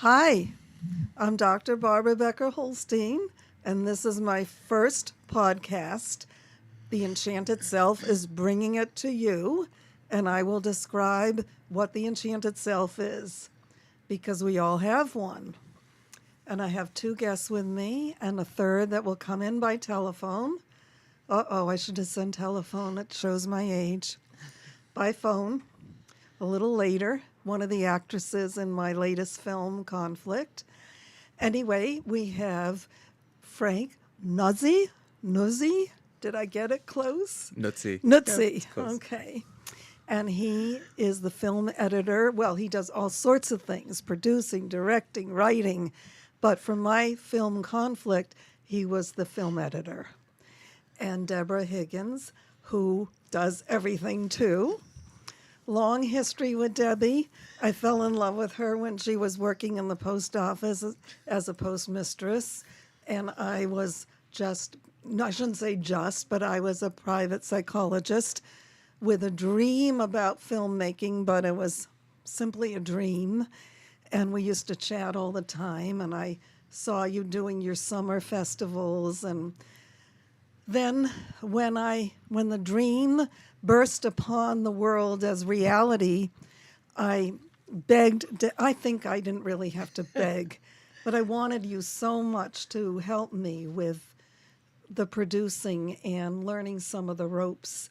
Hi, I'm Dr. Barbara Becker Holstein, and this is my first podcast. The Enchanted Self is bringing it to you, and I will describe what the Enchanted Self is, because we all have one. And I have two guests with me, and a third that will come in by telephone. I should have said telephone. It shows my age. By phone, a little later, one of the actresses in my latest film, Conflict. Anyway, we have Frank Nuzzi. Nuzzi? Did I get it close? Nuzzi. Nuzzi. Yeah, close. Okay. And he is the film editor. Well, he does all sorts of things, producing, directing, writing. But for my film Conflict, he was the film editor. And Deborah Higgins, who does everything too. Long history with Debbie. I fell in love with her when she was working in the post office as a postmistress. And I was I shouldn't say just, but I was a private psychologist with a dream about filmmaking, but it was simply a dream. And we used to chat all the time, and I saw you doing your summer festivals. And then when the dream burst upon the world as reality, I begged. I think I didn't really have to beg, but I wanted you so much to help me with the producing and learning some of the ropes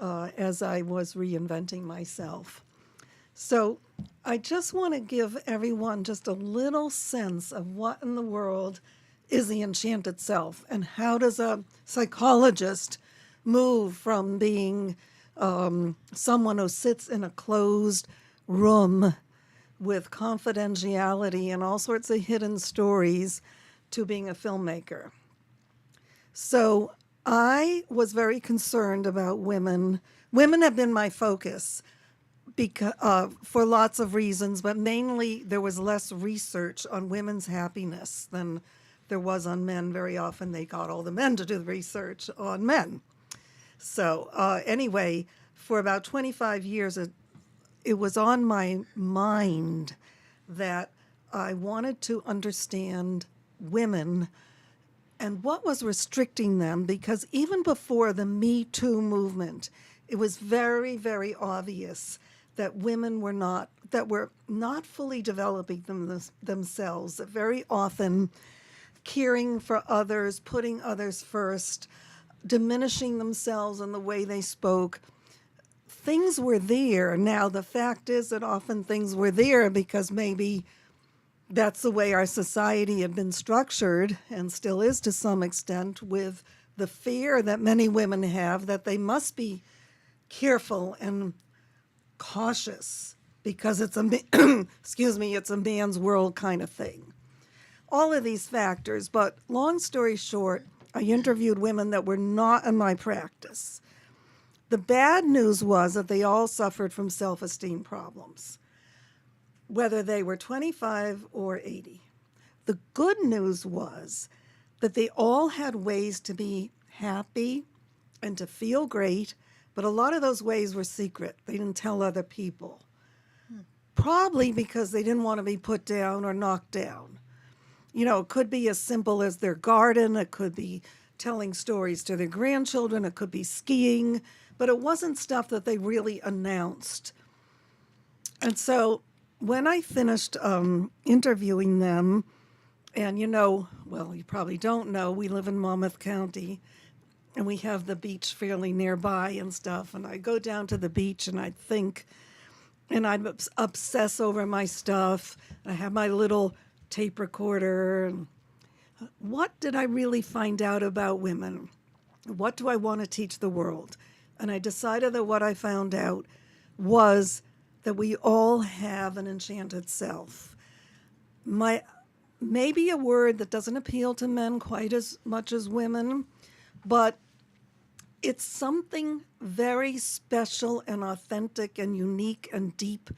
as I was reinventing myself. So I just want to give everyone just a little sense of what in the world is the enchanted self, and how does a psychologist move from being someone who sits in a closed room with confidentiality and all sorts of hidden stories to being a filmmaker. So I was very concerned about women. Women have been my focus for lots of reasons, but mainly there was less research on women's happiness than there was on men. Very often they got all the men to do the research on men. So anyway, for about 25 years, it was on my mind that I wanted to understand women and what was restricting them, because even before the Me Too movement, it was very, very obvious that women were not fully developing themselves, that very often caring for others, putting others first, diminishing themselves in the way they spoke. Things were there. Now, the fact is that often things were there because maybe that's the way our society had been structured, and still is to some extent, with the fear that many women have that they must be careful and cautious because it's it's a man's world kind of thing. All of these factors, but long story short, I interviewed women that were not in my practice. The bad news was that they all suffered from self-esteem problems, whether they were 25 or 80. The good news was that they all had ways to be happy and to feel great, but a lot of those ways were secret. They didn't tell other people, probably because they didn't want to be put down or knocked down. You know, it could be as simple as their garden. It could be telling stories to their grandchildren. It could be skiing. But it wasn't stuff that they really announced. And so when I finished interviewing them, and you probably don't know, we live in Monmouth County, and we have the beach fairly nearby and stuff. And I go down to the beach and I'd think, and I'd obsess over my stuff. I have my little tape recorder. What did I really find out about women? What do I want to teach the world? And I decided that what I found out was that we all have an enchanted self. Maybe a word that doesn't appeal to men quite as much as women, but it's something very special and authentic and unique and deep,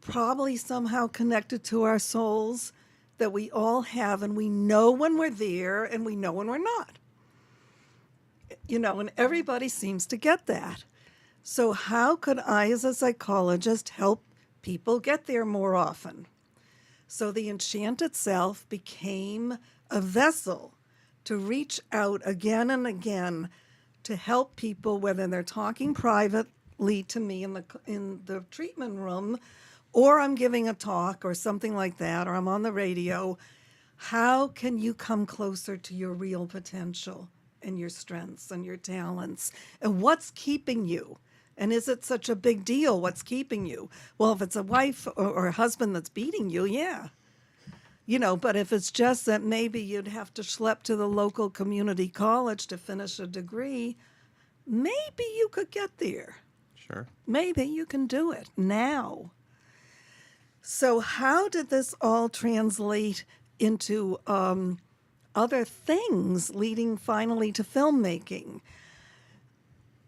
probably somehow connected to our souls, that we all have, and we know when we're there and we know when we're not. And everybody seems to get that. So how could I, as a psychologist, help people get there more often? So the Enchanted Self became a vessel to reach out again and again to help people, whether they're talking privately to me in the treatment room, or I'm giving a talk or something like that, or I'm on the radio. How can you come closer to your real potential and your strengths and your talents? And what's keeping you? And is it such a big deal? What's keeping you? Well, if it's a wife or a husband that's beating you, yeah. But if it's just that maybe you'd have to schlep to the local community college to finish a degree, maybe you could get there. Sure. Maybe you can do it now. So how did this all translate into other things leading finally to filmmaking?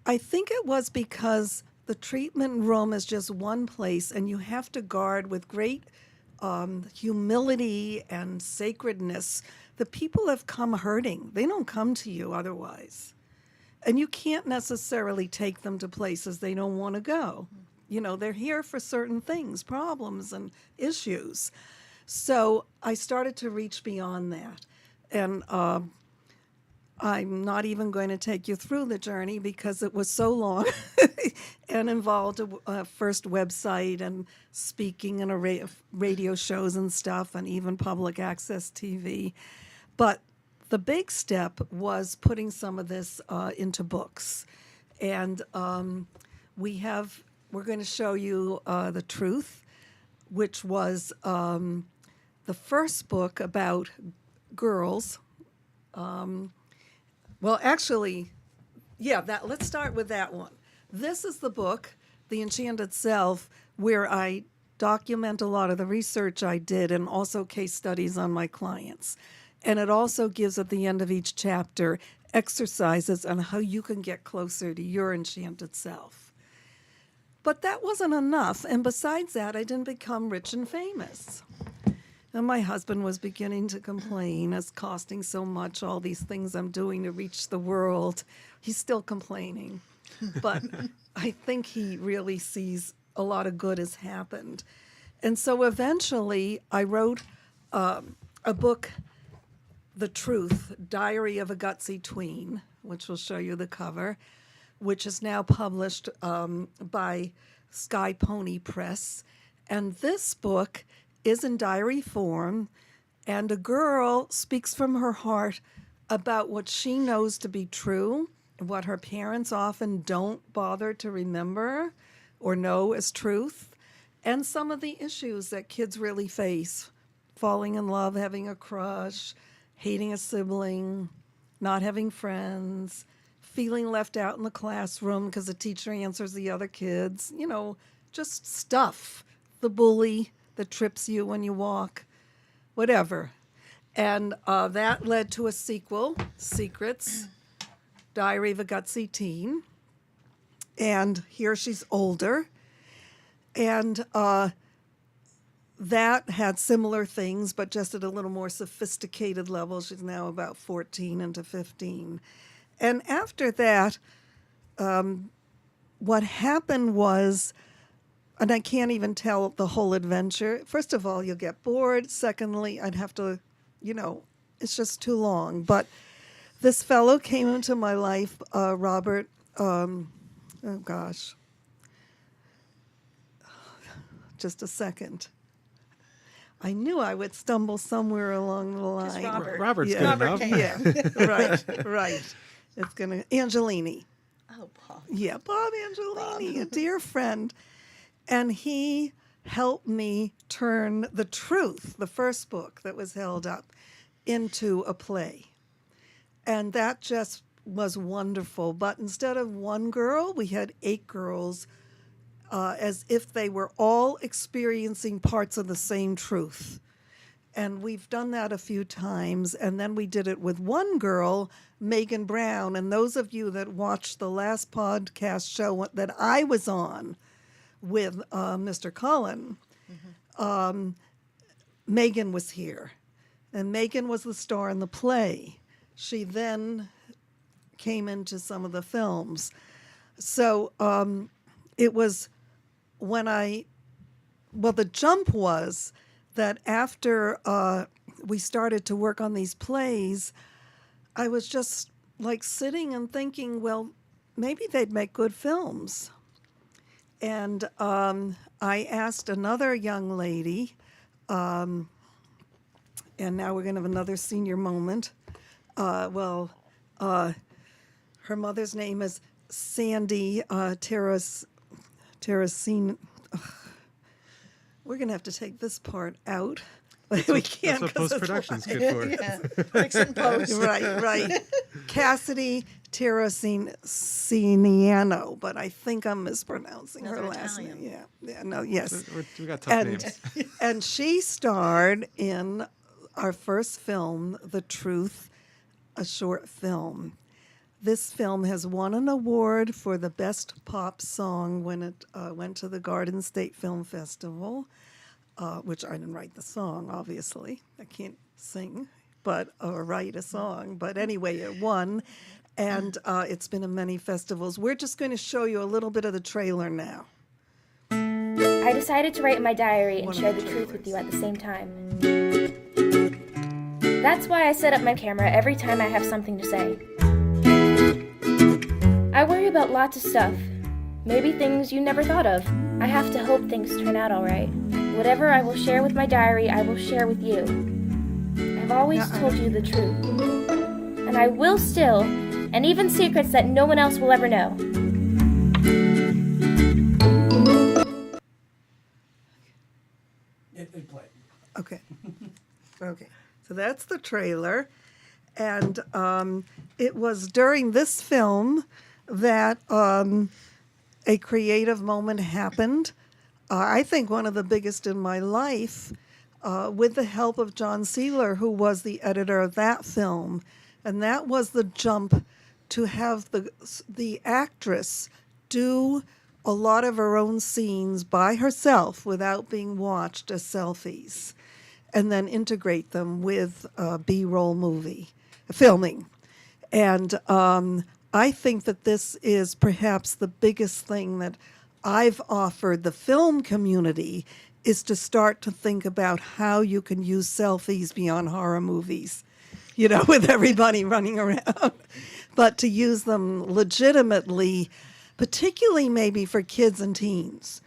I think it was because the treatment room is just one place, and you have to guard with great humility and sacredness. The people have come hurting. They don't come to you otherwise. And you can't necessarily take them to places they don't want to go. They're here for certain things, problems and issues. So I started to reach beyond that. And I'm not even going to take you through the journey because it was so long and involved a first website and speaking and radio shows and stuff and even public access TV. But the big step was putting some of this into books. And we're going to show you The Truth, which was the first book about girls. Well, actually, let's start with that one. This is the book, The Enchanted Self, where I document a lot of the research I did and also case studies on my clients. And it also gives at the end of each chapter exercises on how you can get closer to your enchanted self. But that wasn't enough. And besides that, I didn't become rich and famous. And my husband was beginning to complain, it's costing so much, all these things I'm doing to reach the world. He's still complaining. But I think he really sees a lot of good has happened. And so eventually I wrote a book, The Truth, Diary of a Gutsy Tween, which will show you the cover, which is now published by Sky Pony Press. And this book is in diary form, and a girl speaks from her heart about what she knows to be true, what her parents often don't bother to remember or know as truth, and some of the issues that kids really face: falling in love, having a crush, hating a sibling, not having friends, feeling left out in the classroom because the teacher answers the other kids, just stuff. The bully that trips you when you walk, whatever. And that led to a sequel, Secrets, Diary of a Gutsy Teen. And here she's older. And that had similar things, but just at a little more sophisticated level. She's now about 14 into 15. And after that, what happened was, and I can't even tell the whole adventure. First of all, you'll get bored. Secondly, I'd have to, it's just too long. But this fellow came into my life, Robert, just a second. I knew I would stumble somewhere along the line. Just Robert. Robert's Yeah. good Robert enough. came. Yeah, right. It's going to, Angelini. Oh, Bob. Yeah, Bob Angelini, a dear friend. And he helped me turn The Truth, the first book that was held up, into a play. And that just was wonderful. But instead of one girl, we had 8 girls, as if they were all experiencing parts of the same truth. And we've done that a few times. And then we did it with one girl, Megan Brown. And those of you that watched the last podcast show that I was on with Mr. Cullen, Megan was here. And Megan was the star in the play. She then came into some of the films. So it was when the jump was that after we started to work on these plays, I was just like sitting and thinking, well, maybe they'd make good films. And I asked another young lady, and now we're going to have another senior moment. Her mother's name is Sandy Terracine. We're going to have to take this part out. We can't. That's what post-production's good for. Yeah, fix and post. Right. Cassidy Terraciniano, but I think I'm mispronouncing her last name. Yes. We got tough names. And she starred in our first film, The Truth, a short film. This film has won an award for the best pop song when it went to the Garden State Film Festival. Which I didn't write the song, obviously. I can't sing, or write a song. But anyway, it won, and it's been in many festivals. We're just going to show you a little bit of the trailer now. I decided to write in my diary and share the truth with you at the same time. That's why I set up my camera every time I have something to say. I worry about lots of stuff. Maybe things you never thought of. I have to hope things turn out all right. Whatever I will share with my diary, I will share with you. I've always told you the truth. And I will still, and even secrets that no one else will ever know. It played. Okay. So that's the trailer. And it was during this film that a creative moment happened. I think one of the biggest in my life, with the help of John Seeler, who was the editor of that film. And that was the jump to have the actress do a lot of her own scenes by herself without being watched as selfies, and then integrate them with B-roll filming. And I think that this is perhaps the biggest thing that I've offered the film community, is to start to think about how you can use selfies beyond horror movies, with everybody running around, but to use them legitimately, particularly maybe for kids and teens,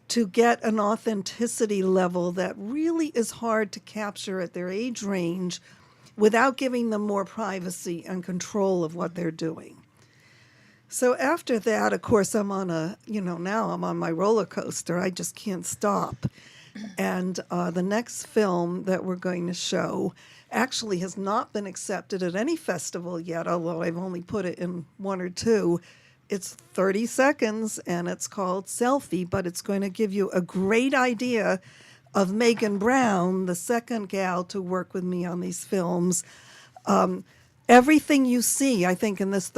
to get an authenticity level that really is hard to capture at their age range without giving them more privacy and control of what they're doing. So after that, of course, I'm on now I'm on my roller coaster. I just can't stop. And the next film that we're going to show actually has not been accepted at any festival yet, although I've only put it in one or two. It's 30 seconds, and it's called Selfie, but it's going to give you a great idea of Megan Brown, the second gal to work with me on these films. Everything you see, I think, in this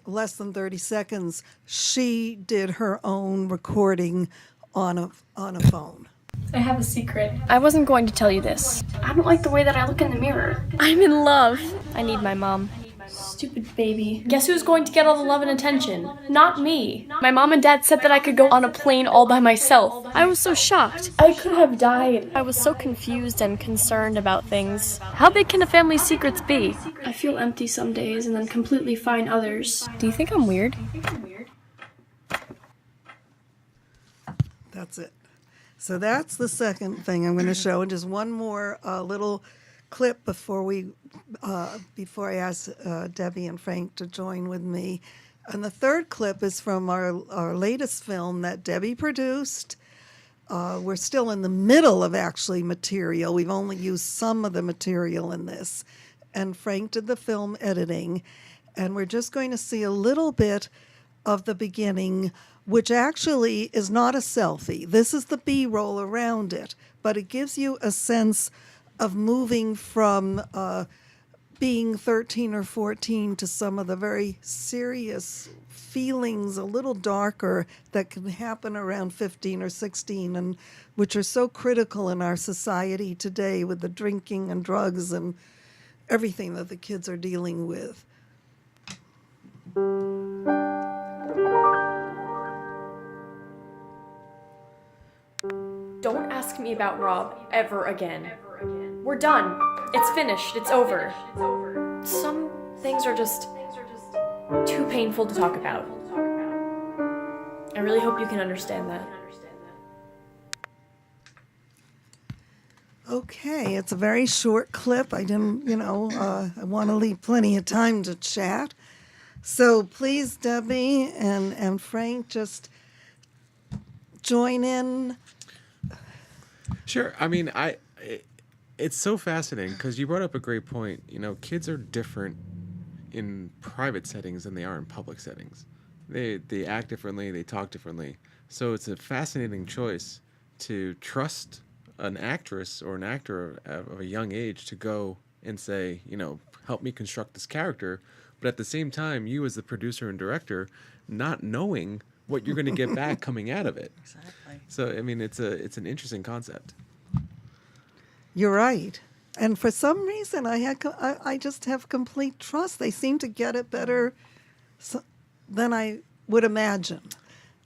less than 30 seconds, she did her own recording on a phone. I have a secret. I wasn't going to tell you this. I don't like the way that I look in the mirror. I'm in love. I need my mom. Stupid baby. Guess who's going to get all the love and attention? Not me. My mom and dad said that I could go on a plane all by myself. I was so shocked. I could have died. I was so confused and concerned about things. How big can a family's secrets be? I feel empty some days and then completely fine others. Do you think I'm weird? That's it. So that's the second thing I'm going to show, and just one more little clip before I ask Debbie and Frank to join with me. And the third clip is from our latest film that Debbie produced. We're still in the middle of actually material. We've only used some of the material in this. And Frank did the film editing. And we're just going to see a little bit of the beginning, which actually is not a selfie. This is the B-roll around it. But it gives you a sense of moving from being 13 or 14 to some of the very serious feelings, a little darker, that can happen around 15 or 16, and which are so critical in our society today with the drinking and drugs and everything that the kids are dealing with. Don't ask me about Rob ever again. We're done. It's finished. It's over. Some things are just too painful to talk about. I really hope you can understand that. Okay, it's a very short clip. I didn't, I want to leave plenty of time to chat. So please, Debbie and Frank, just join in. Sure. I mean, it's so fascinating because you brought up a great point. Kids are different in private settings than they are in public settings. They act differently, they talk differently. So it's a fascinating choice to trust an actress or an actor of a young age to go and say, help me construct this character. But at the same time, you as the producer and director, not knowing what you're going to get back coming out of it. Exactly. So, I mean, it's an interesting concept. You're right. And for some reason, I just have complete trust. They seem to get it better than I would imagine.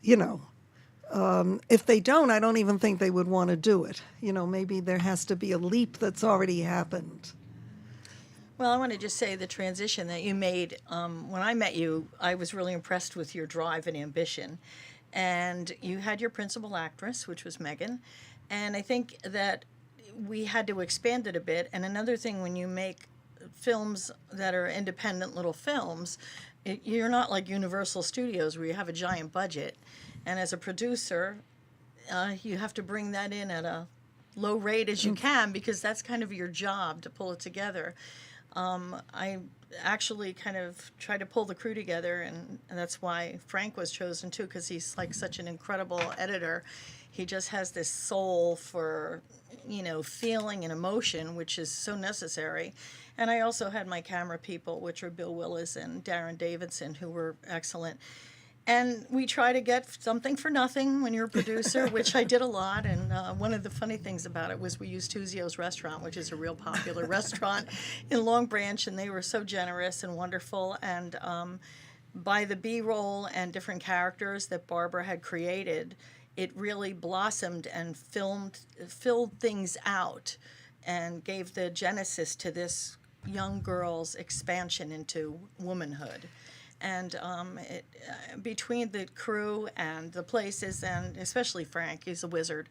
If they don't, I don't even think they would want to do it. Maybe there has to be a leap that's already happened. Well, I want to just say the transition that you made. When I met you, I was really impressed with your drive and ambition. And you had your principal actress, which was Megan. And I think that we had to expand it a bit. And another thing, when you make films that are independent little films, you're not like Universal Studios where you have a giant budget. And as a producer, you have to bring that in at a low rate as you can, because that's kind of your job to pull it together. I actually kind of tried to pull the crew together, and that's why Frank was chosen too, because he's like such an incredible editor. He just has this soul for, feeling and emotion, which is so necessary. And I also had my camera people, which are Bill Willis and Darren Davidson, who were excellent. And we try to get something for nothing when you're a producer, which I did a lot. And one of the funny things about it was we used Tuzio's Restaurant, which is a real popular restaurant in Long Branch, and they were so generous and wonderful. And by the B-roll and different characters that Barbara had created, it really blossomed and filled things out and gave the genesis to this young girl's expansion into womanhood. And between the crew and the places, and especially Frank, he's a wizard,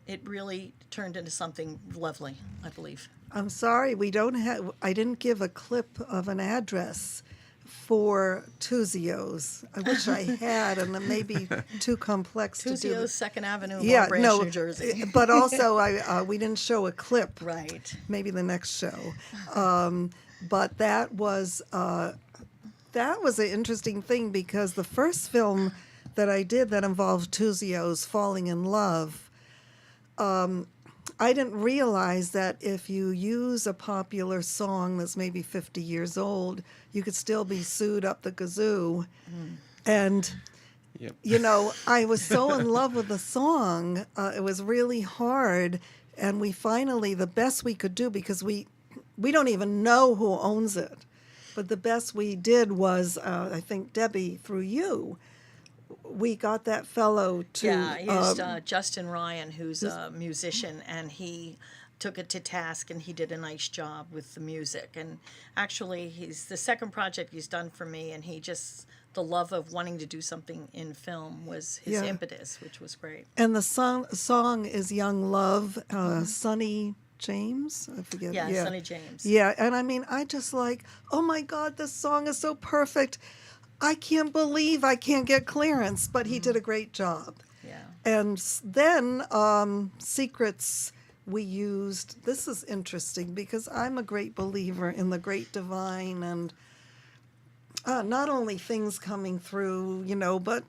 it really turned into something lovely, I believe. I'm sorry, I didn't give a clip of an address for Tuzio's. I wish I had, and it may be too complex to do. Tuzio's 2nd Avenue, Long Branch, New Jersey. But also, we didn't show a clip. Right. Maybe the next show. But that was an interesting thing, because the first film that I did that involved Tuzio's falling in love, I didn't realize that if you use a popular song that's maybe 50 years old, you could still be sued up the kazoo. And, Yep. I was so in love with the song, it was really hard. And we finally, the best we could do, because we don't even know who owns it, but the best we did was, I think, Debbie, through you, we got that fellow to... Yeah, I used Justin Ryan, who's a musician, and he took it to task, and he did a nice job with the music. And actually, he's the second project he's done for me, and the love of wanting to do something in film was his impetus, which was great. And the song is Young Love, Sonny James, I forget. Yeah, Sonny James. Yeah, and I mean, I just oh my God, this song is so perfect. I can't believe I can't get clearance, but he did a great job. Yeah. And then Secrets we used. This is interesting because I'm a great believer in the great divine, and not only things coming through, but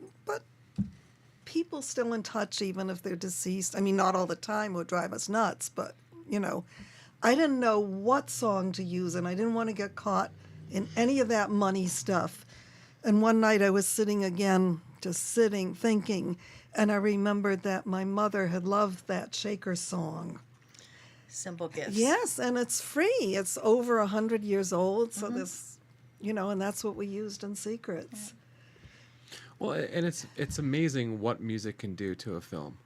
people still in touch even if they're deceased. I mean, not all the time would drive us nuts, but I didn't know what song to use, and I didn't want to get caught in any of that money stuff. And one night I was just sitting, thinking, and I remembered that my mother had loved that Shaker song. Simple Gifts. Yes, and it's free. It's over 100 years old, so this, and that's what we used in Secrets. Well, and it's amazing what music can do to a film.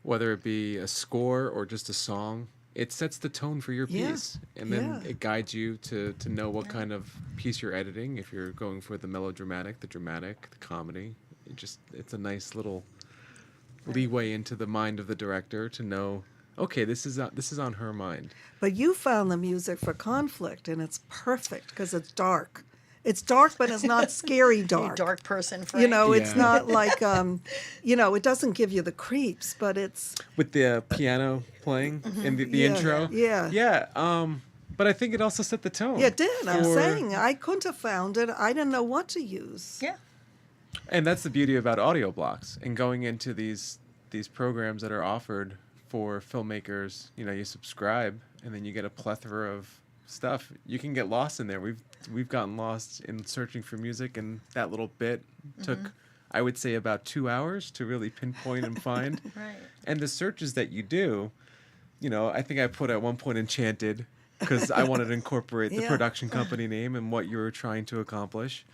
whether it be a score or just a song, it sets the tone for your Yeah. piece. And then Yeah. it guides you to know what kind of piece you're editing. If you're going for the melodramatic, the dramatic, the comedy, it's a nice little leeway into the mind of the director to know, okay, this is on her mind. But you found the music for Conflict, and it's perfect because it's dark. It's dark, but it's not scary You dark. dark person, Frank. You know, it's Yeah. not like, it doesn't give you the creeps, but it's, With the piano playing in the Yeah, intro. yeah. Yeah. But I think it also set the tone. yeah, it did. I'm for- saying I couldn't have found it. I didn't know what to use. Yeah. And that's the beauty about audio blocks and going into these programs that are offered for filmmakers. You subscribe and then you get a plethora of stuff. You can get lost in there. We've gotten lost in searching for music, and that little bit took, I would say, about 2 hours to really pinpoint and find. Right. And the searches that you do, I think I put at one point Enchanted because I wanted to incorporate the Yeah. production company name and what you were trying to accomplish.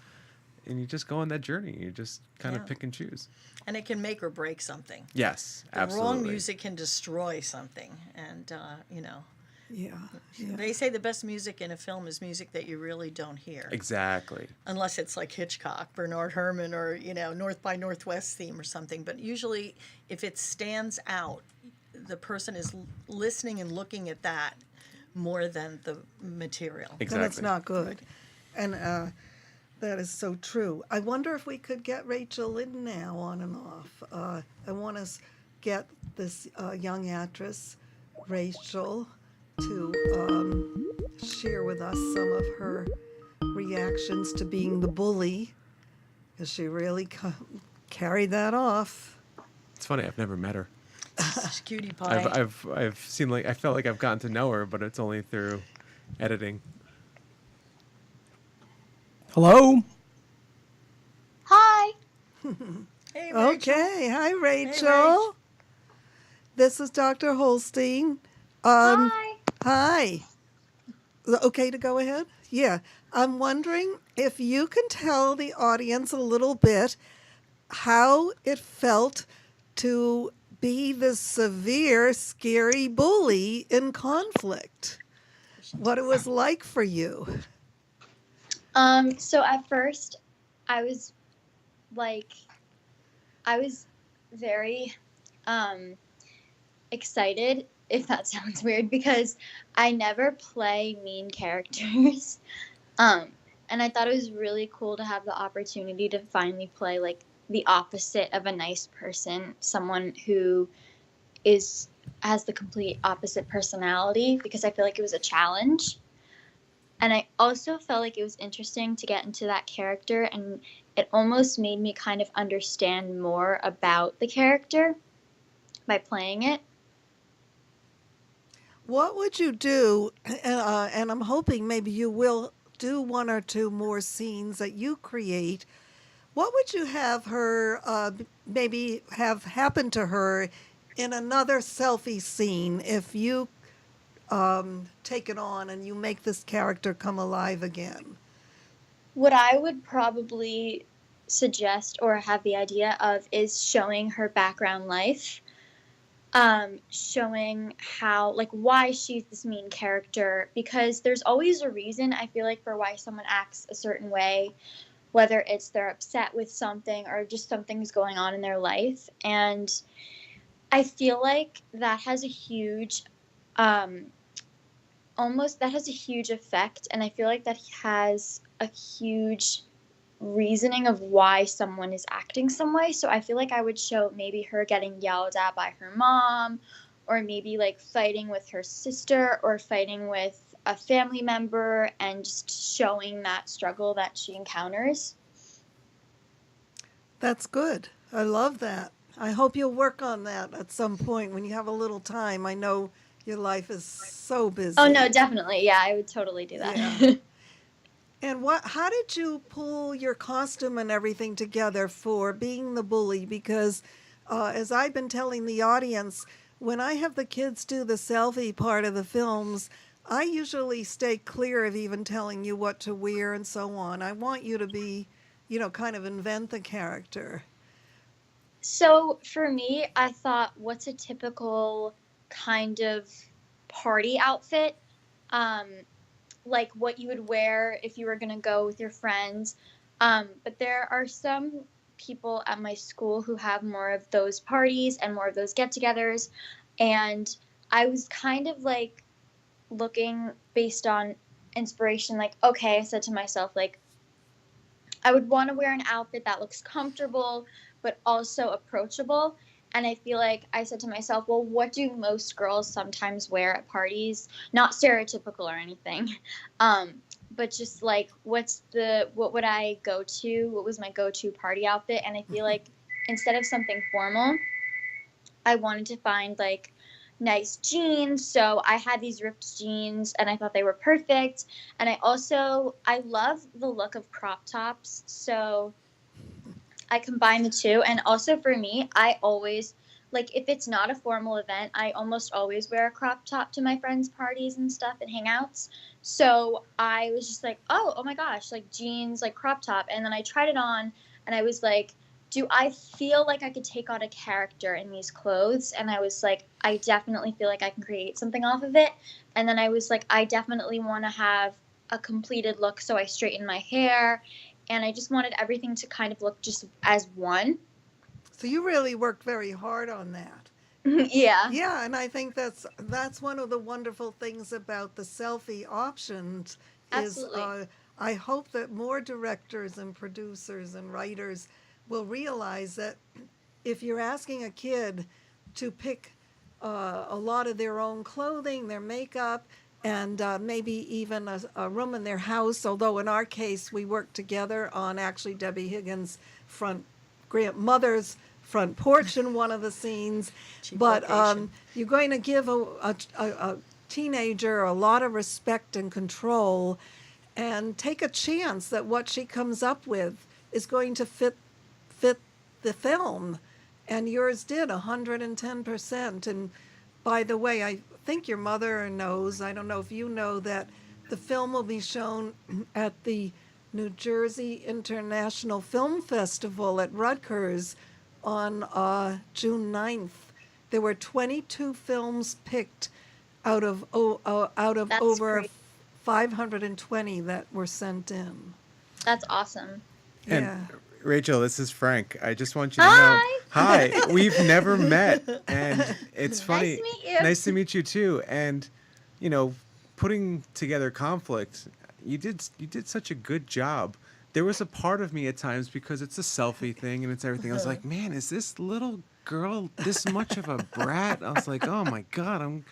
And you just go on that journey. You just kind of Yeah. pick and choose. And it can make or break something. Yes, The absolutely. wrong music can destroy something. And, Yeah. yeah. they say the best music in a film is music that you really don't hear. Exactly. Unless it's like Hitchcock, Bernard Herrmann, or, North by Northwest theme or something. But usually, if it stands out, the person is listening and looking at that more than the material. Exactly. Then it's not good. And that is so true. I wonder if we could get Rachel in now on and off. I want to get this young actress, Rachel, to share with us some of her reactions to being the bully, because she really carried that off. It's funny. I've never met her. Cutie pie. I've seen I felt like I've gotten to know her, but it's only through editing. Hello? Hi. Hey, Rachel. Okay. Hi, Rachel. Rach. This is Dr. Holstein. Hi. Hi. Okay to go ahead? Yeah. I'm wondering if you can tell the audience a little bit how it felt to be the severe, scary bully in Conflict. What it was like for you. So at first I was very excited, if that sounds weird, because I never play mean characters. And I thought it was really cool to have the opportunity to finally play like the opposite of a nice person, someone who has the complete opposite personality, because I feel like it was a challenge. And I also felt like it was interesting to get into that character, and it almost made me kind of understand more about the character by playing it. What would you do, and I'm hoping maybe you will do one or two more scenes that you create, what would you have her maybe have happen to her in another selfie scene if you take it on and you make this character come alive again? What I would probably suggest or have the idea of is showing her background life, showing how, like, why she's this mean character, because there's always a reason, I feel like, for why someone acts a certain way, whether it's they're upset with something or just something's going on in their life. And I feel like that has a huge effect, and I feel like that has a huge reasoning of why someone is acting some way. So I feel like I would show maybe her getting yelled at by her mom, or maybe like fighting with her sister, or fighting with a family member, and just showing that struggle that she encounters. That's good. I love that. I hope you'll work on that at some point when you have a little time. I know your life is so busy. Oh no, definitely. Yeah, I would totally do that. Yeah. And how did you pull your costume and everything together for being the bully? Because as I've been telling the audience, when I have the kids do the selfie part of the films, I usually stay clear of even telling you what to wear and so on. I want you to be, kind of invent the character. So for me, I thought, what's a typical kind of party outfit? Um, like what you would wear if you were going to go with your friends. But there are some people at my school who have more of those parties and more of those get-togethers. And I was kind of like looking based on inspiration, like, okay, I said to myself, like, I would want to wear an outfit that looks comfortable, but also approachable. And I feel like I said to myself, well, what do most girls sometimes wear at parties? Not stereotypical or anything, but just like, what would I go to? What was my go-to party outfit? And I feel like instead of something formal, I wanted to find like nice jeans. So I had these ripped jeans and I thought they were perfect. And I love the look of crop tops. So I combine the two. And also for me, I always, like, if it's not a formal event, I almost always wear a crop top to my friends' parties and stuff and hangouts. So I was just like, oh my gosh, like jeans, like crop top. And then I tried it on and I was like, do I feel like I could take on a character in these clothes? And I was like, I definitely feel like I can create something off of it. And then I was like, I definitely want to have a completed look. So I straightened my hair and I just wanted everything to kind of look just as one. So you really worked very hard on that. Yeah. Yeah, and I think that's one of the wonderful things about the selfie options is Absolutely. I hope that more directors and producers and writers will realize that if you're asking a kid to pick a lot of their own clothing, their makeup, and maybe even a room in their house, although in our case we worked together on actually Debbie Higgins' grandmother's front porch in one of the scenes. But you're going to give a teenager a lot of respect and control and take a chance that what she comes up with is going to fit the film. And yours did 110%. And by the way, I think your mother knows, I don't know if you know, that the film will be shown at the New Jersey International Film Festival at Rutgers on June 9th. There were 22 films picked out of That's over great. 520 that were sent in. That's awesome. And Yeah. Rachel, this is Frank. I just want you to know. Hi. We've never met, and it's funny. Nice to meet you. Nice to meet you too. And putting together conflict, you did such a good job. There was a part of me at times, because it's a selfie thing and it's everything. I was like, man, is this little girl this much of a brat? I was like, oh my God,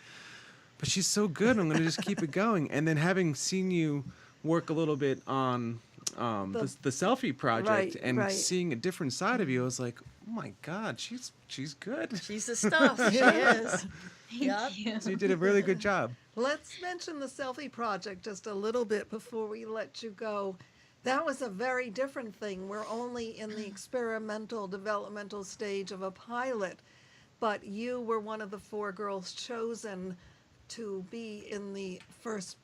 but she's so good. I'm gonna just keep it going. And then having seen you work a little bit on the Selfie Project and seeing a different side of you, I was like, oh my God, she's good. She's the stuff. She is. Yep. So you did a really good job. Let's mention the Selfie Project just a little bit before we let you go. That was a very different thing. We're only in the experimental, developmental stage of a pilot, but you were one of the 4 girls chosen to be in the first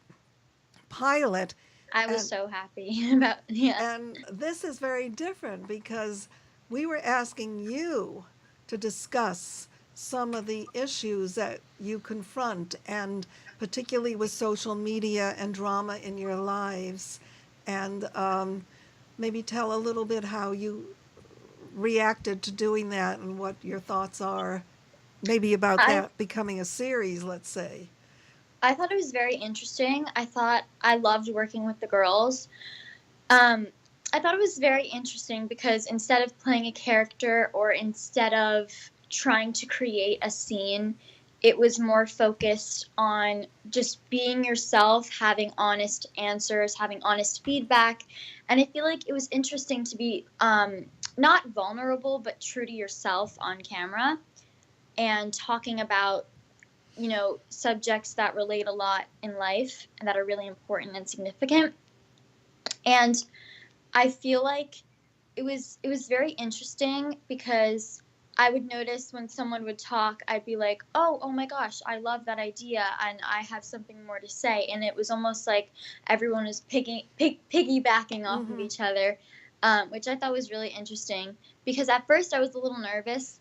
pilot. I was so happy about And this is very different because we were asking you to discuss some of the issues that you confront, and particularly with social media and drama in your lives. And maybe tell a little bit how you reacted to doing that and what your thoughts are, maybe about that becoming a series, let's say. I thought it was very interesting. I loved working with the girls. I thought it was very interesting because instead of playing a character or instead of trying to create a scene, it was more focused on just being yourself, having honest answers, having honest feedback. And I feel like it was interesting to be not vulnerable, but true to yourself on camera and talking about subjects that relate a lot in life and that are really important and significant. And I feel like it was very interesting because I would notice when someone would talk, I'd be like, oh my gosh, I love that idea and I have something more to say. And it was almost like everyone was piggybacking off of each other. which I thought was really interesting because at first I was a little nervous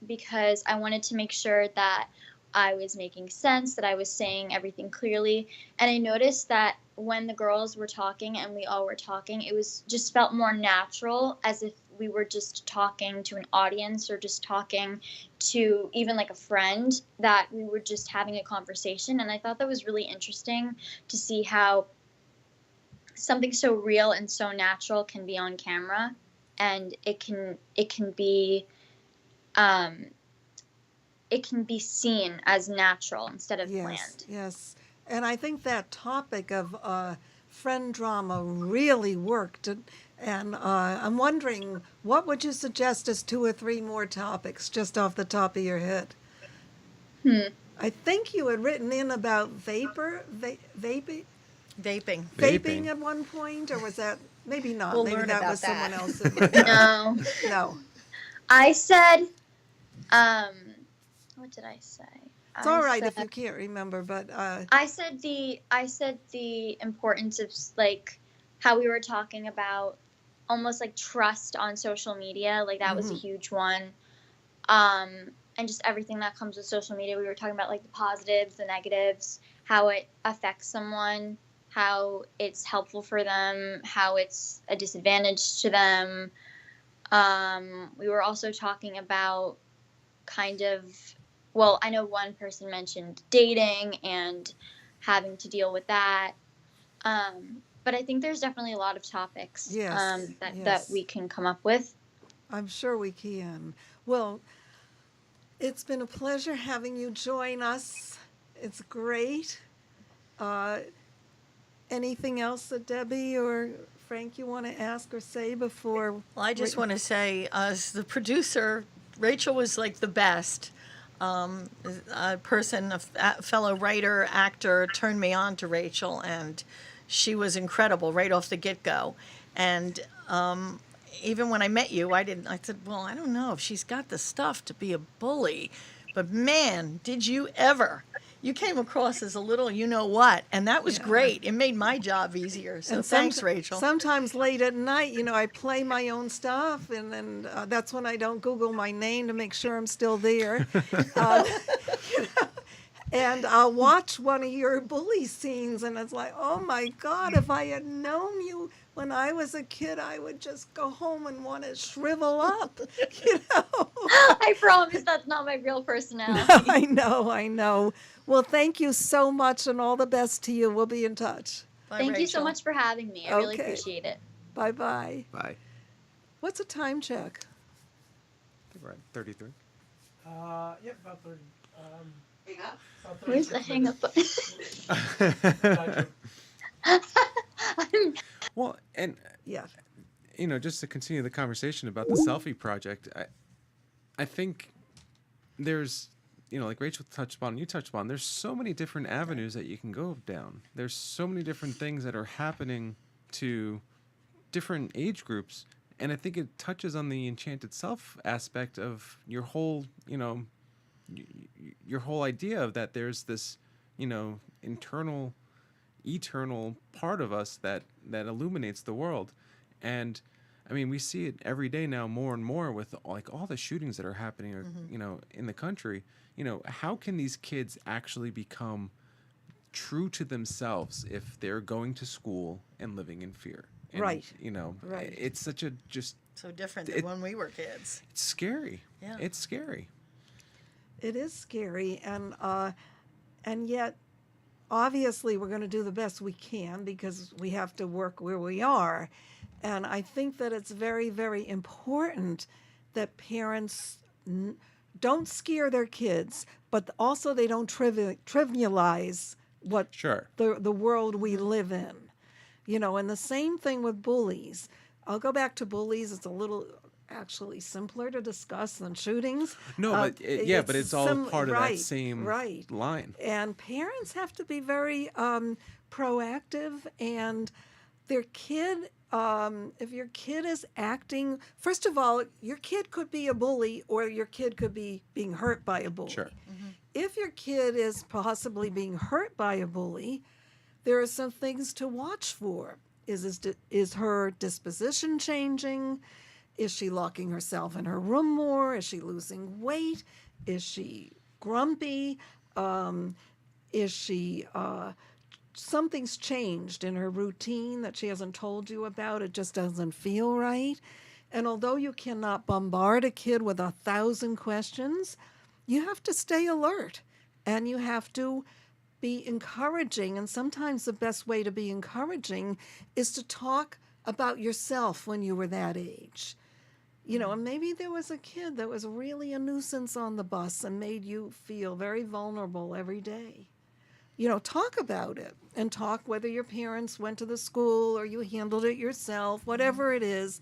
because I wanted to make sure that I was making sense, that I was saying everything clearly. And I noticed that when the girls were talking and we all were talking, it was just felt more natural, as if we were just talking to an audience or just talking to even like a friend, that we were just having a conversation. And I thought that was really interesting to see how something so real and so natural can be on camera, and it can be seen as natural instead of planned. Yes. And I think that topic of friend drama really worked. And I'm wondering, what would you suggest as 2 or 3 more topics just off the top of your head? I think you had written in about vaping at one point, or was that, maybe not. We'll maybe learn that about was that. someone else. No. No. I said, what did I say? It's all right if you can't remember, but I said the importance of like how we were talking about almost like trust on social media, like that was a huge one, and just everything that comes with social media. We were talking about like the positives, the negatives, how it affects someone, how it's helpful for them, how it's a disadvantage to them. We were also talking about kind of, well, I know one person mentioned dating and having to deal with that. But I think there's definitely a lot of topics that we can come up with. I'm sure we can. Well, it's been a pleasure having you join us. It's great. Anything else that Debbie or Frank you want to ask or say before? Well, I just want to say, as the producer, Rachel was like the best. A fellow writer, actor, turned me on to Rachel, and she was incredible right off the get-go. And even when I met you, I said, well, I don't know if she's got the stuff to be a bully. But man, did you ever. You came across as a little you-know-what, and that was great. It made my job easier. So thanks, Rachel. Sometimes late at night, I play my own stuff, and then that's when I don't Google my name to make sure I'm still there. And I'll watch one of your Bullie scenes, and it's like, oh my God, if I had known you when I was a kid, I would just go home and want to shrivel up, I promise that's not my real personality. I know. Well, thank you so much, and all the best to you. We'll be in touch. Bye, Thank you Rachel. so much for having me. I really appreciate it. Bye-bye. Bye. What's a time check? I think we're at 33. Yep, about 30. Where's the hang up button? Well, and Yeah. just to continue the conversation about the Selfie Project, I think there's, like Rachel touched upon, you touched upon, there's so many different avenues that you can go down. There's so many different things that are happening to different age groups, and I think it touches on the enchanted self aspect of your whole, your whole idea of that there's this, internal, eternal part of us that illuminates the world. And I mean, we see it every day now more and more with like all the shootings that are happening, in the country. How can these kids actually become true to themselves if they're going to school and living in fear? And, Right. Right. It's such a just So different than when we were kids. it's scary. Yeah. It's scary. It is scary, and yet, obviously, we're going to do the best we can because we have to work where we are. And I think that it's very, very important that parents don't scare their kids, but also they don't trivialize what Sure. the world we live in. And the same thing with bullies. I'll go back to bullies. It's a little actually simpler to discuss than shootings. No, but but it's all part of that same line. And parents have to be very proactive, and their kid, if your kid is acting, first of all, your kid could be a bully or your kid could be being hurt by a bully. Sure. If your kid is possibly being hurt by a bully, there are some things to watch for. Is her disposition changing? Is she locking herself in her room more? Is she losing weight? Is she grumpy? Is she something's changed in her routine that she hasn't told you about? It just doesn't feel right. And although you cannot bombard a kid with 1,000 questions, you have to stay alert and you have to be encouraging. And sometimes the best way to be encouraging is to talk about yourself when you were that age. You know, and maybe there was a kid that was really a nuisance on the bus and made you feel very vulnerable every day. You know, talk about it and talk whether your parents went to the school or you handled it yourself, whatever it is.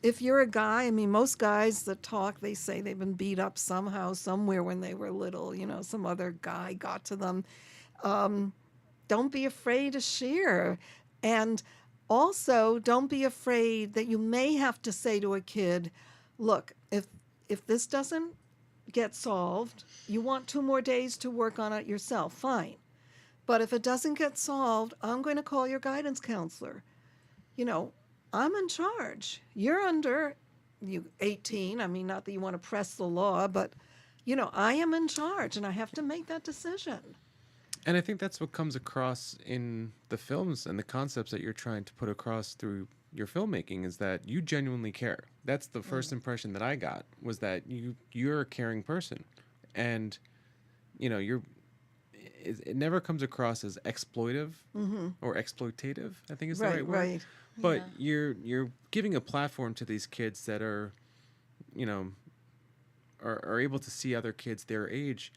If you're a guy, I mean, most guys that talk, they say they've been beat up somehow, somewhere when they were little, you know, some other guy got to them. Don't be afraid to share. And also, don't be afraid that you may have to say to a kid, look, if this doesn't get solved, you want 2 more days to work on it yourself, fine. But if it doesn't get solved, I'm going to call your guidance counselor. You know, I'm in charge. You're under 18. I mean, not that you want to press the law, but, you know, I am in charge and I have to make that decision. And I think that's what comes across in the films and the concepts that you're trying to put across through your filmmaking is that you genuinely care. That's the first impression that I got, was that you're a caring person. And, you know, it never comes across as exploitive or exploitative, I think is the right word. Right. But you're giving a platform to these kids that are, you know, are able to see other kids their age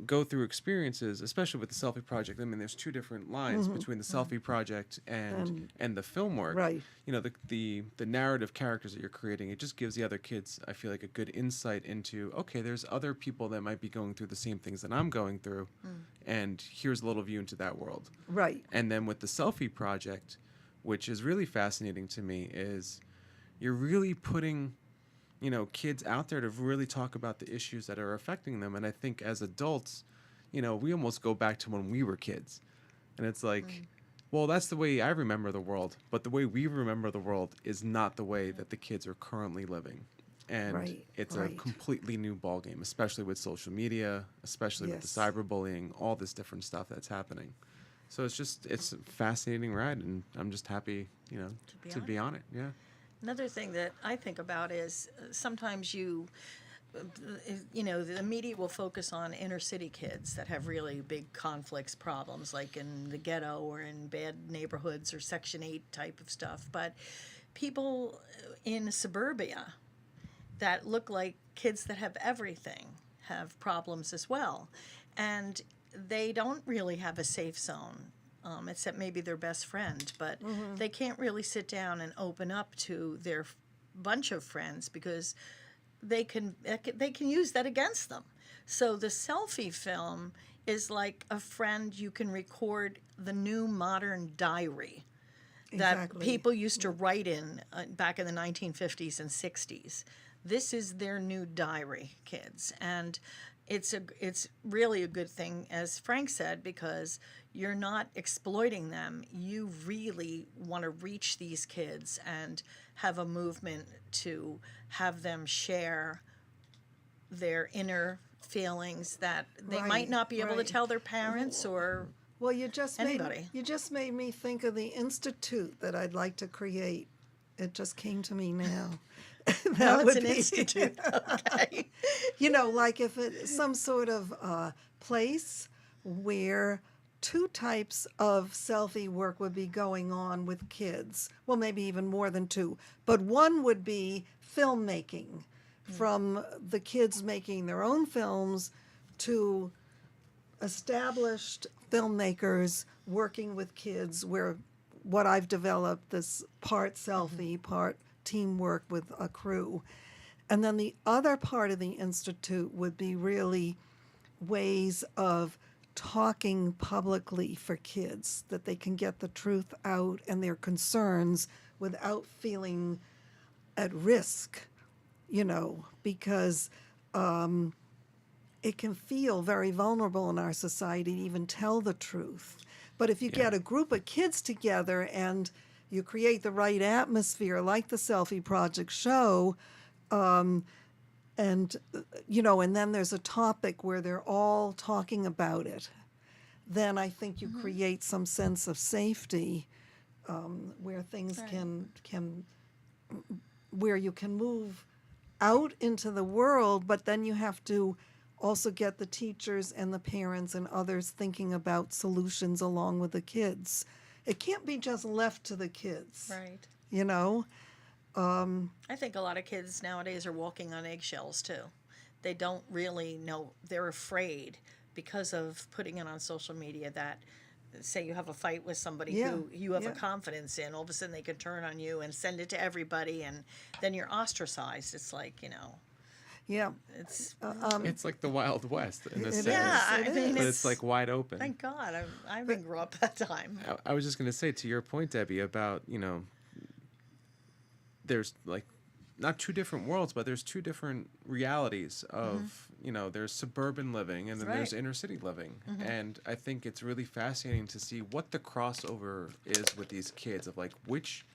go through experiences, especially with the Selfie Project. I mean, there's 2 different lines between the Selfie Project and the film work. Right. You know, the narrative characters that you're creating, it just gives the other kids, I feel like, a good insight into, okay, there's other people that might be going through the same things that I'm going through, and here's a little view into that world. Right. And then with the Selfie Project, which is really fascinating to me, is you're really putting, you know, kids out there to really talk about the issues that are affecting them. And I think as adults, you know, we almost go back to when we were kids. And it's like, well, that's the way I remember the world. But the way we remember the world is not the way that the kids are currently living. And it's a completely new ballgame, especially with social media, especially with the cyberbullying, all this different stuff that's happening. So it's a fascinating ride. And I'm just happy, you know, to be on it. Yeah. Another thing that I think about is sometimes you know, the media will focus on inner city kids that have really big conflicts, problems, like in the ghetto or in bad neighborhoods or Section 8 type of stuff. But people in suburbia that look like kids that have everything have problems as well. And they don't really have a safe zone. Except maybe their best friend, but they can't really sit down and open up to their bunch of friends because they can use that against them. So the Selfie film is like a friend you can record the new modern diary that people used to write in back in the 1950s and 60s. This is their new diary, kids, and it's really a good thing, as Frank said, because you're not exploiting them. You really want to reach these kids and have a movement to have them share their inner feelings that they might not be able to tell their parents or well, you just anybody. You just made me think of the institute that I'd like to create. It just came to me now. That it's an institute. Okay. You know, like if it's some sort of place where 2 types of selfie work would be going on with kids. Well, maybe even more than 2. But one would be filmmaking, from the kids making their own films to established filmmakers working with kids, where what I've developed, this part selfie, part teamwork with a crew. And then the other part of the institute would be really ways of talking publicly for kids, that they can get the truth out and their concerns without feeling at risk, you know, because it can feel very vulnerable in our society to even tell the truth. But if you get a group of kids together and you create the right atmosphere, like the Selfie Project show, and then there's a topic where they're all talking about it, then I think you create some sense of safety, where things can where you can move out into the world, but then you have to also get the teachers and the parents and others thinking about solutions along with the kids. It can't be just left to the kids. Right. You know? I think a lot of kids nowadays are walking on eggshells too. They don't really know. They're afraid because of putting it on social media that, say you have a fight with somebody who you have a confidence in, all of a sudden they could turn on you and send it to everybody, and then you're ostracized. It's like, Yeah. it's like the Wild West in a sense. yeah, I mean, But it's like wide open. Thank God I didn't grow up that time. I was just going to say, to your point, Debbie, about, there's like not two different worlds, but there's two different realities of, there's suburban living and then there's inner city living. And I think it's really fascinating to see what the crossover is with these kids, of like which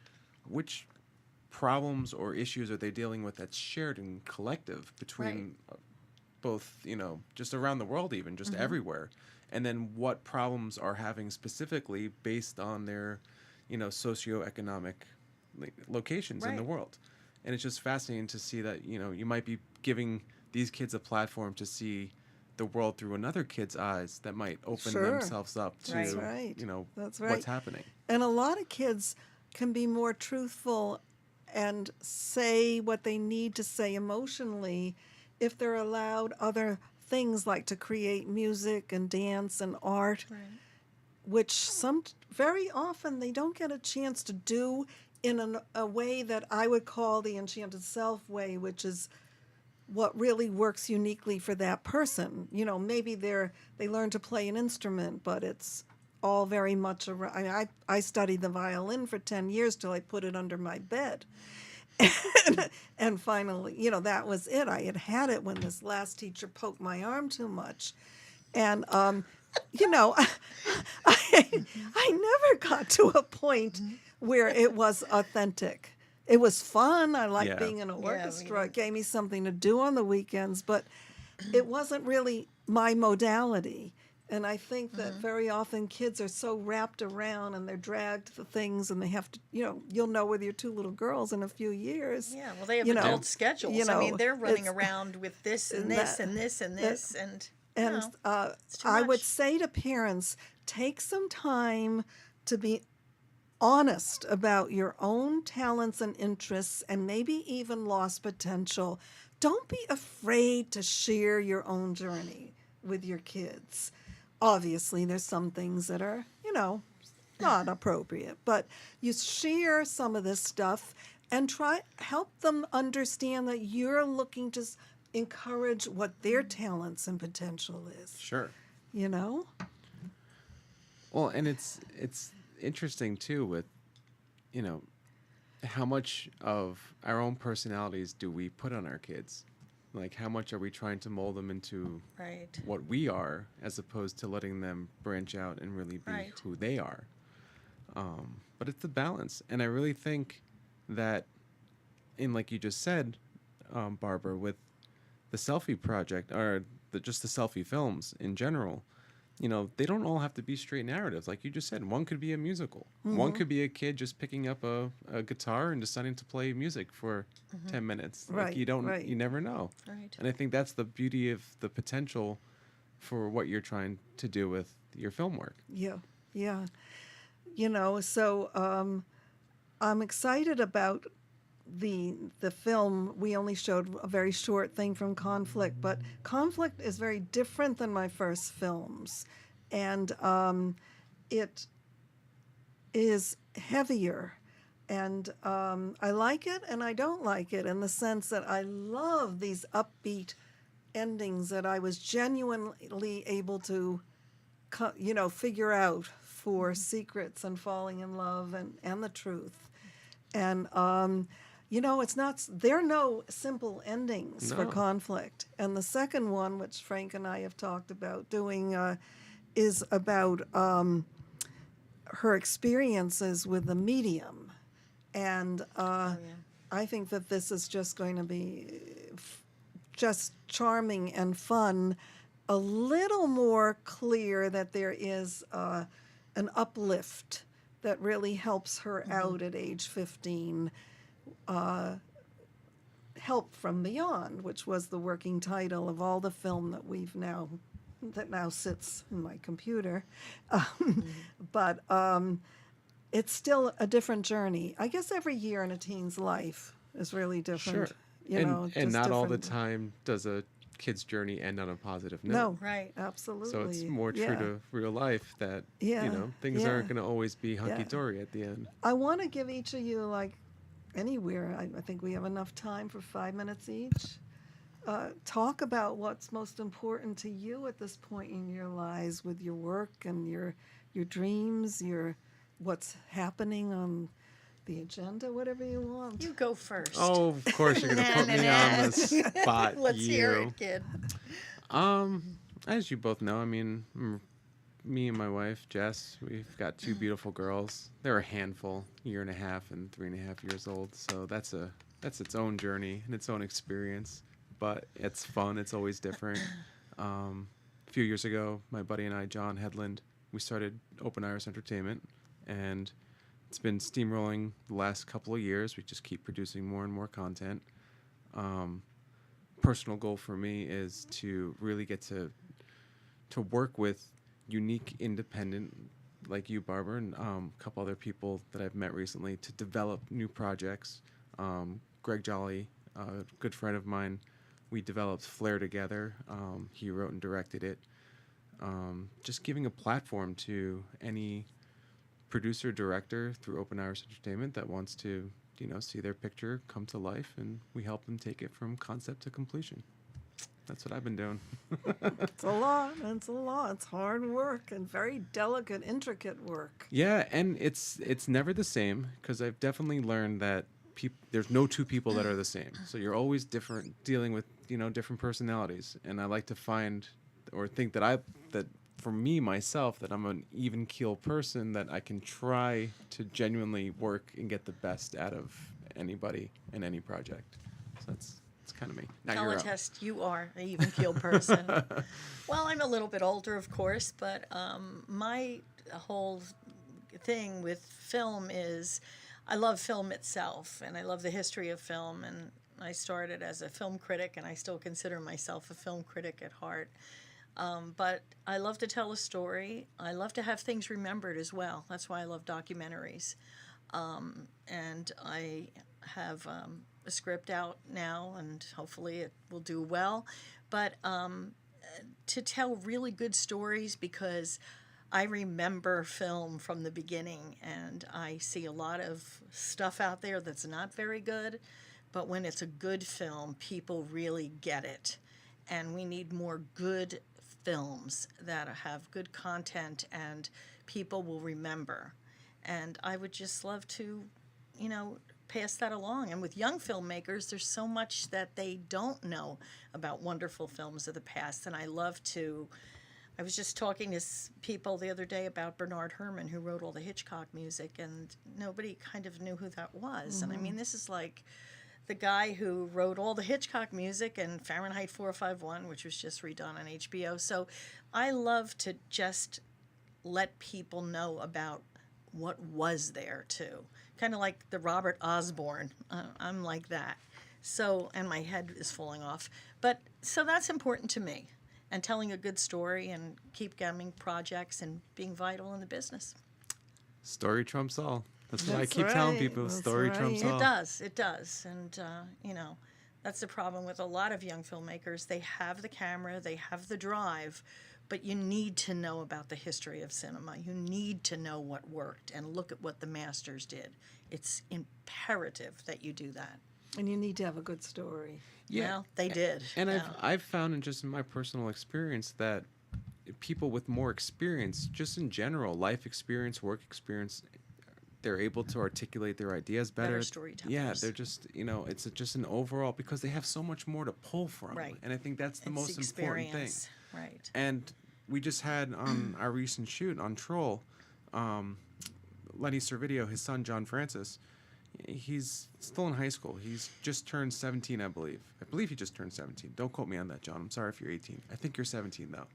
problems or issues are they dealing with that's shared and collective between both, just around the world, even just everywhere. And then what problems are having specifically based on their, socioeconomic locations in the world. And it's just fascinating to see that, you might be giving these kids a platform to see the world through another kid's eyes that might open themselves up to, what's happening. And a lot of kids can be more truthful and say what they need to say emotionally if they're allowed other things like to create music and dance and art, which very often they don't get a chance to do in a way that I would call the Enchanted Self way, which is what really works uniquely for that person. Maybe they learn to play an instrument, but it's all very much around. I studied the violin for 10 years till I put it under my bed. And finally, that was it. I had it when this last teacher poked my arm too much. And, I never got to a point where it was authentic. It was fun. I liked being in an orchestra. It gave me something to do on the weekends, but it wasn't really my modality. And I think that very often kids are so wrapped around and they're dragged to things, and they have to, you'll know with your two little girls in a few years. Yeah, well, they have adult schedules. I mean, they're running around with this and this and this and this. And I would say to parents, take some time to be honest about your own talents and interests and maybe even lost potential. Don't be afraid to share your own journey with your kids. Obviously, there's some things that are, not appropriate, but you share some of this stuff and help them understand that you're looking to encourage what their talents and potential is. Sure. Well, and it's interesting too with, how much of our own personalities do we put on our kids? Like, how much are we trying to mold them into what we are, as opposed to letting them branch out and really be who they are? But it's the balance. And I really think that, like you just said, Barbara, with the Selfie Project, or just the Selfie films in general, they don't all have to be straight narratives. Like you just said, one could be a musical. One could be a kid just picking up a guitar and deciding to play music for 10 minutes. Like you never know. Right. And I think that's the beauty of the potential for what you're trying to do with your film work. Yeah. So I'm excited about the film. We only showed a very short thing from Conflict, but Conflict is very different than my first films, and it is heavier, and I like it and I don't like it, in the sense that I love these upbeat endings that I was genuinely able to figure out for Secrets and Falling in Love and the truth. And it's not, there are no simple endings for No. conflict. And the second one, which Frank and I have talked about doing, is about her experiences with the medium. And I think that this is just going to be just charming and fun, a little more clear that there is an uplift that really helps her out at age 15. Help from Beyond, which was the working title of all the film that now sits in my computer. But it's still a different journey. I guess every year in a teen's life is really different. Sure. Just And not all the different. time does a kid's journey end on a positive note. No, Right. absolutely. So it's more true Yeah. to real life that, Yeah, things yeah. aren't going to always be hunky-dory at the end. I want to give each of you, anywhere, I think we have enough time for 5 minutes each. Talk about what's most important to you at this point in your lives with your work and your dreams, what's happening on the agenda, whatever you want. You go first. Oh, of course you're going to put me on the spot. Let's hear you. it, kid. As you both know, me and my wife, Jess, we've got 2 beautiful girls. They're a handful, 1.5 and 3.5 years old. So that's its own journey and its own experience. But it's fun. It's always different. A few years ago, my buddy and I, John Headland, we started Open Iris Entertainment, and it's been steamrolling the last couple of years. We just keep producing more and more content. Personal goal for me is to really get to work with unique, independent, like you, Barbara, and a couple other people that I've met recently to develop new projects. Greg Jolly, a good friend of mine, we developed Flare together. He wrote and directed it. Just giving a platform to any producer, director through Open Iris Entertainment that wants to, see their picture come to life, and we help them take it from concept to completion. That's what I've been doing. It's a lot. It's hard work and very delicate, intricate work. Yeah, and it's never the same, because I've definitely learned that there's no 2 people that are the same. So you're always different, dealing with different personalities. And I like to find or think that for me myself, that I'm an even keel person, that I can try to genuinely work and get the best out of anybody in any project. So that's kind of me. Now I'll you're up. attest you are an even-keeled person. Well, I'm a little bit older, of course, but my whole thing with film is I love film itself, and I love the history of film, and I started as a film critic, and I still consider myself a film critic at heart. But I love to tell a story. I love to have things remembered as well. That's why I love documentaries. And I have a script out now, and hopefully it will do well. But to tell really good stories, because I remember film from the beginning, and I see a lot of stuff out there that's not very good. But when it's a good film, people really get it. And we need more good films that have good content and people will remember. And I would just love to, pass that along. And with young filmmakers, there's so much that they don't know about wonderful films of the past. And I was just talking to people the other day about Bernard Herrmann, who wrote all the Hitchcock music, and nobody kind of knew who that was. And I mean, this is like the guy who wrote all the Hitchcock music and Fahrenheit 451, which was just redone on HBO. So I love to just let people know about what was there, too. Kind of like the Robert Osborne. I'm like that. So, and my head is falling off. But, so that's important to me. And telling a good story and keep getting projects and being vital in the business. Story trumps all. That's what I That's keep telling right. people. That's Story right. trumps all. It does. And, that's the problem with a lot of young filmmakers. They have the camera, they have the drive, but you need to know about the history of cinema. You need to know what worked and look at what the masters did. It's imperative that you do that. And you need to have a good story. Yeah. Well, they did. And yeah. I've found, in just my personal experience, that people with more experience, just in general, life experience, work experience, they're able to articulate their ideas better. storytellers. Yeah, they're just, it's just an overall, because they have so much more to pull from. Right. And I think that's the It's most important thing. experience. Right. And we just had on our recent shoot on Troll, Lenny Servideo, his son John Francis, he's still in high school. He's just turned 17, I believe. I believe he just turned 17. Don't quote me on that, John. I'm sorry if you're 18. I think you're 17, though.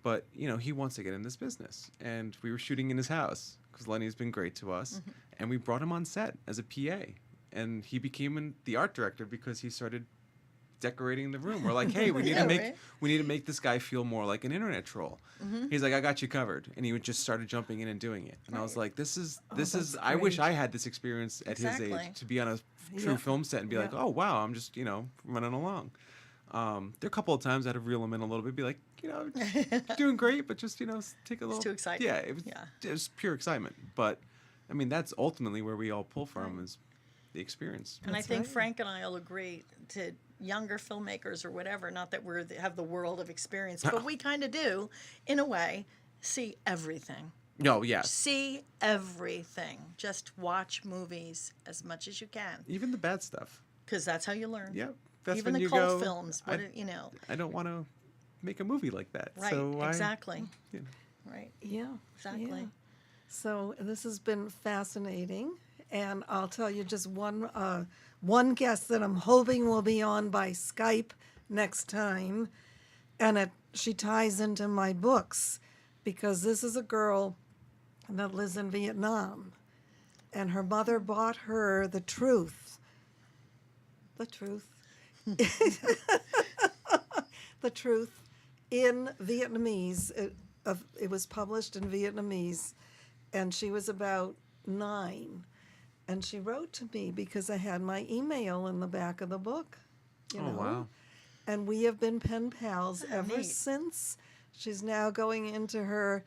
But, he wants to get in this business. And we were shooting in his house, because Lenny's been great to us. Mm-hmm. And we brought him on set as a PA. And he became the art director because he started decorating the room. We're like, hey, we need to make this guy feel more like an internet troll. Mm-hmm. He's like, I got you covered, and he would just started jumping in and doing it. And I was like, this is that's I wish great. I had this experience at his Exactly. age, to be on a true Yeah. film set and be like, Yeah. oh wow, I'm just running along. There are a couple of times I had to reel him in a little bit, be like, doing great, but just take a little. too excited. Yeah, it was pure excitement. But I mean, that's ultimately where we all pull from, is the experience. And I That's think right. Frank and I will agree, to younger filmmakers or whatever, not that have the world of experience, but we kind of do, in a way, see everything. No, yes. See everything. Just watch movies as much as you can, Even the bad stuff. because that's how you learn. Yeah. That's Even when the you cult go, films, I don't want to make a movie like that. Right, So exactly. I, Right, Yeah. exactly. Yeah. So this has been fascinating, and I'll tell you just one guest that I'm hoping will be on by Skype next time, and she ties into my books, because this is a girl that lives in Vietnam, and her mother bought her the truth, the truth in Vietnamese. It was published in Vietnamese, and she was about 9. And she wrote to me because I had my email in the back of the book. wow. And we have been pen pals ever neat. since. She was going into her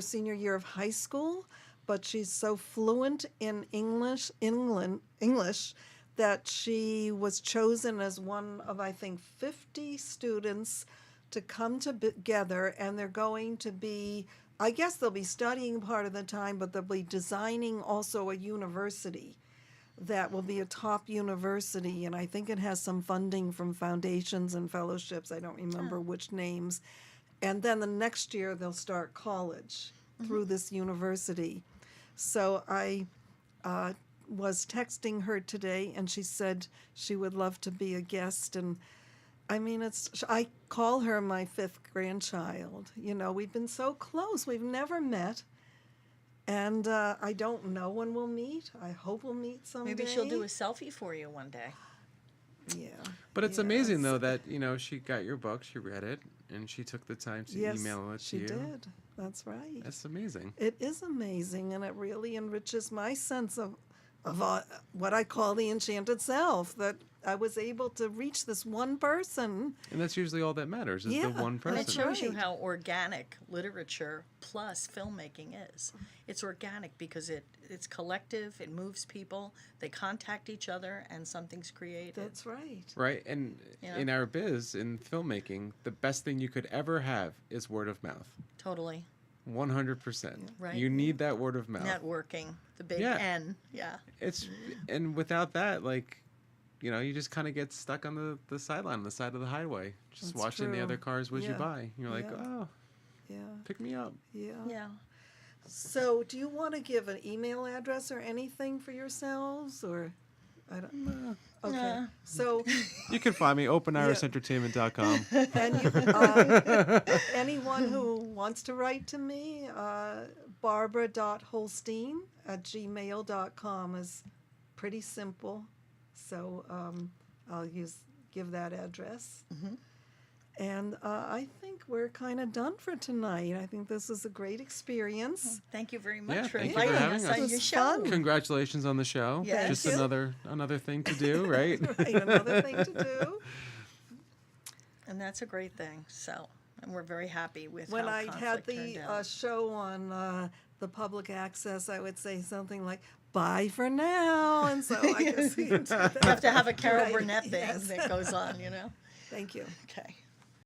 senior year of high school, but she's so fluent in English that she was chosen as one of, I think, 50 students to come together, and they're going to be, I guess they'll be studying part of the time, but they'll be designing also a university that will be a top university, and I think it has some funding from foundations and fellowships. I don't remember which names. And then the next year they'll start college through this university. So I was texting her today, and she said she would love to be a guest. And I mean, I call her my 5th grandchild. We've been so close. We've never met. And I don't know when we'll meet. I hope we'll meet someday. Maybe she'll do a selfie for you one day. Yeah. But it's amazing, though, that, she got your book, she read it, and she took the time to email it to she you. did. That's right. That's amazing. It is amazing, and it really enriches my sense of what I call the enchanted self, that I was able to reach this one person. And that's usually all that matters, is the Yeah, one and person. And it shows you right. how organic literature plus filmmaking is. It's organic because it's collective, it moves people, they contact each other, and something's created. That's right. Right, and Yeah. in our biz, in filmmaking, the best thing you could ever have is word of mouth. Totally. 100%. Right. You need that word of mouth. Networking, the big Yeah. N. Yeah. And without that, you just kind of get stuck on the sideline, on the side of the highway, just That's watching the true. other cars whiz you Yeah. by. You're like, Yeah. oh, Yeah. pick me up. Yeah. Yeah. So, do you want to give an email address or anything for yourselves, or I don't? Okay. Nah. So, You can find me, openirisentertainment.com. and anyone who wants to write to me, barbara.holstein@gmail.com is pretty simple. So I'll give that address. And I think we're kind of done for tonight. I think this is a great experience. Thank you very much Yeah, for thank you for inviting having us us. on It your was show. fun. Congratulations on the show. Yeah. Just Thank you. another thing to do, right? Right, another thing to do. And that's a great thing. So, and we're very happy with When how I conflict had turned the out. show on the public access, I would say something like, bye for now. And so I guess we can do that. You have to have a Carol Right, Burnett thing yes. that goes on, Thank you. Okay.